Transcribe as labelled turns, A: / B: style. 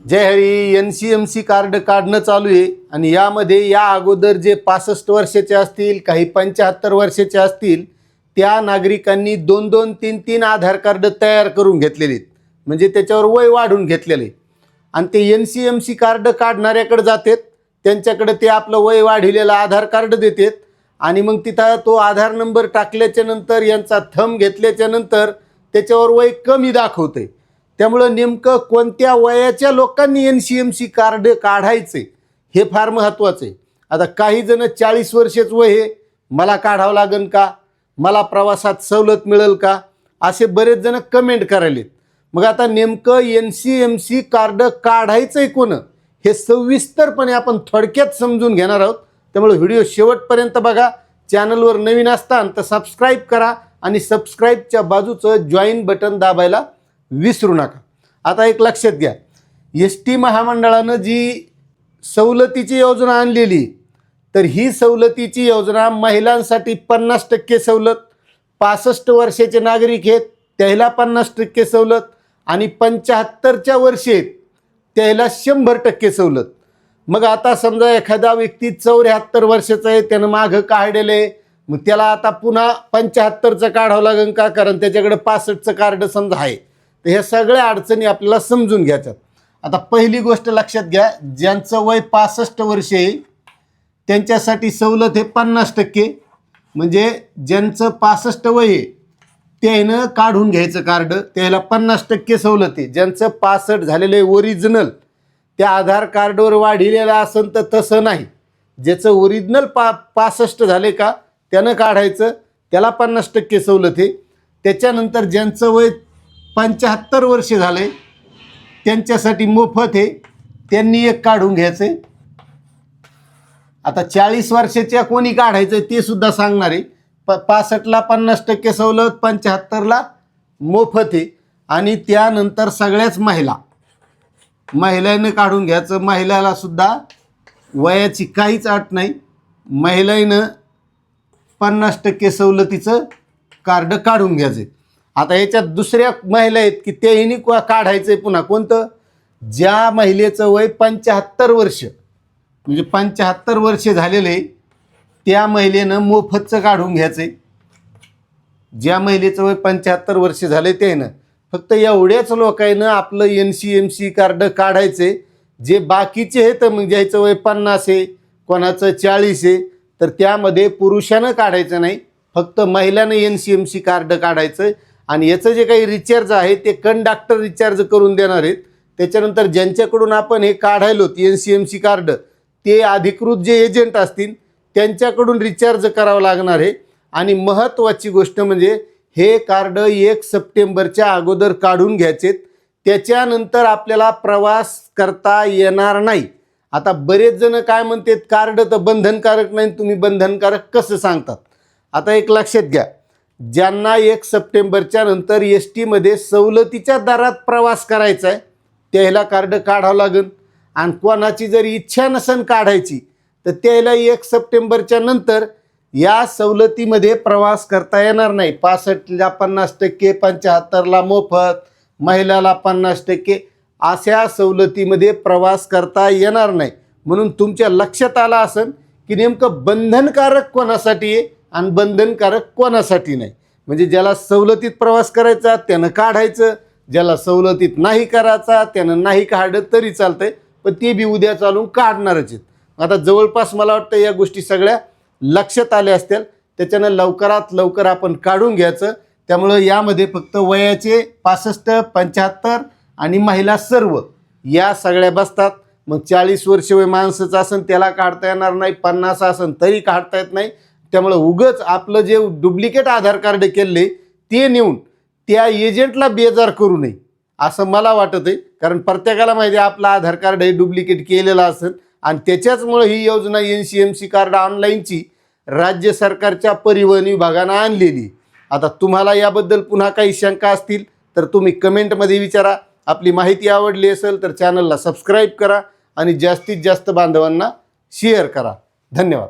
A: जय Hari. NCMC card काढणं चालू आहे आणि यामध्ये या अगोदर जे 65 वर्षाचे असतील, काही 75 वर्षाचे असतील, त्या नागरिकांनी 2-2, 3-3 आधार कार्ड तयार करून घेतलेले आहेत. म्हणजे त्याच्यावर वय वाढून घेतलेले आणि ते NCMC कार्ड काढणाऱ्याकडे जातात, त्यांच्याकडे ते आपलं वय वाढलेलं आधार कार्ड देतात आणि मग तिथं तो आधार नंबर टाकल्याच्या नंतर यांचा थंब घेतल्याच्या नंतर त्याच्यावर वय कमी दाखवते. त्यामुळं नेमकं कोणत्या वयाच्या लोकांनी NCMC कार्ड काढायचे हे फार महत्त्वाचं आहे. आता काही जण 40 वर्षाचं वय आहे, मला काढावं लागेल का, मला प्रवासात सवलत मिळेल का, असे बरेच जण कमेंट करायलेत. मग आता नेमकं NCMC कार्ड काढायचं आहे कोण हे सविस्तरपणे आपण थोडक्यात समजून घेणार आहोत. त्यामुळे व्हिडिओ शेवटपर्यंत बघा. चॅनलवर नवीन असताल तर सबस्क्राईब करा आणि सबस्क्राईबच्या बाजूचं जॉईन बटन दाबायला विसरू नका. आता एक लक्षात घ्या, ST महामंडळानं जी सवलतीची योजना आणलेली, तर ही सवलतीची योजना महिलांसाठी 50% सवलत, 65 वर्षाचे नागरिक आहेत त्याला 50% सवलत आणि 75च्या वर्षी आहेत त्याला 100% सवलत. मग आता समजा एखादा व्यक्ती 74 वर्षाचा आहे, त्यानं मागं काढलेलं आहे, मग त्याला आता पुन्हा 75चं काढावं लागेल का, कारण त्याच्याकडे 65चं कार्ड समजा आहे. तर ह्या सगळ्या अडचणी आपल्याला समजून घ्यायच्यात. आता पहिली गोष्ट लक्षात घ्या, ज्यांचं वय 65 वर्षे आहे त्यांच्यासाठी सवलत आहे 50%. म्हणजे ज्यांचं 65 वय आहे त्यानं काढून घ्यायचं कार्ड, त्याला 50% सवलत आहे. ज्यांचं 65 झालेलं आहे ओरिजिनल, त्या आधार कार्डवर वाढलेलं असेल तर तसं नाही. ज्याचं ओरिजिनल 65 झाले का त्यानं काढायचं, त्याला 50% सवलत आहे. त्याच्यानंतर ज्यांचं वय 75 वर्ष झाले त्यांच्यासाठी मोफत आहे, त्यांनी एक काढून घ्यायचं आहे. आता 40 वर्षाच्या कोणी काढायचं ते सुद्धा सांगणार आहे. 65ला 50% सवलत, 75ला मोफत आहे. आणि त्यानंतर सगळ्याच महिलांनी काढून घ्यायचं. महिलाला सुद्धा वयाची काहीच अट नाही, महिलांनं 50% सवलतीचं कार्ड काढून घ्यायचं. आता याच्यात दुसऱ्या महिला आहेत की त्याही काढायचं आहे. पुन्हा कोणतं, ज्या महिलेचं वय 75 वर्ष म्हणजे 75 वर्षे झालेलं आहे त्या महिलेनं मोफतचं काढून घ्यायचं आहे. ज्या महिलेचं वय 75 वर्ष झाले त्यानं फक्त एवढ्याच लोकांना आपलं NCMC कार्ड काढायचे. जे बाकीचे आहेत मग ज्याचं वय 50 आहे, कोणाचं 40 आहे, तर त्यामध्ये पुरुषानं काढायचं नाही, फक्त महिलानं NCMC कार्ड काढायचं. आणि याचं जे काही रिचार्ज आहे ते कंडक्टर रिचार्ज करून देणार आहेत. त्याच्यानंतर ज्यांच्याकडून आपण हे काढायलो NCMC कार्ड ते अधिकृत जे एजंट असतील त्यांच्याकडून रिचार्ज करावं लागणार आहे. आणि महत्त्वाची गोष्ट म्हणजे हे कार्ड 1 सप्टेंबरच्या अगोदर काढून घ्यायचे, त्याच्यानंतर आपल्याला प्रवास करता येणार नाही. आता बरेच जण काय म्हणतात, कार्ड तर बंधनकारक नाही, तुम्ही बंधनकारक कसं सांगतात. आता एक लक्षात घ्या, ज्यांना 1 सप्टेंबरच्या नंतर ST मध्ये सवलतीच्या दरात प्रवास करायचा आहे त्याला कार्ड काढावं लागेल. आणि कोणाची जर इच्छा नसेल काढायची तर त्याला 1 सप्टेंबरच्या नंतर या सवलतीमध्ये प्रवास करता येणार नाही. 65ला 50%, 75ला मोफत, महिलाला 50%, अशा सवलतीमध्ये प्रवास करता येणार नाही. म्हणून तुमच्या लक्षात आलं असेल की नेमकं बंधनकारक कोणासाठी आहे आणि बंधनकारक कोणासाठी नाही. म्हणजे ज्याला सवलतीत प्रवास करायचा त्यानं काढायचं, ज्याला सवलतीत नाही करायचा त्यानं नाही काढलं तरी चालतंय, पण ते बी उद्या चालून काढणारच आहेत. आता जवळपास मला वाटतं या गोष्टी सगळ्या लक्षात आल्या असतील, त्याच्यानं लवकरात लवकर आपण काढून घ्यायचं. त्यामुळं यामध्ये फक्त वयाचे 65, 75 आणि महिला सर्व या सगळ्या बसतात. मग 40 वर्ष वय माणसाचं असेल त्याला काढता येणार नाही, 50 असेल तरी काढता येत नाही. त्यामुळं उगच आपलं जे डुप्लिकेट आधार कार्ड केले ते नेऊन त्या एजंटला बेजार करू नये असं मला वाटत आहे. कारण प्रत्येकाला माहिती आहे आपलं आधार कार्ड हे डुप्लिकेट केलेलं असेल आणि त्याच्याचमुळं ही योजना NCMC कार्ड ऑनलाईनची राज्य सरकारच्या परिवहन विभागानं आणलेली. आता तुम्हाला याबद्दल पुन्हा काही शंका असतील तर तुम्ही कमेंटमध्ये विचारा. आपली माहिती आवडली असेल तर चॅनलला सबस्क्राईब करा आणि जास्तीत जास्त बांधवांना शेअर करा. धन्यवाद.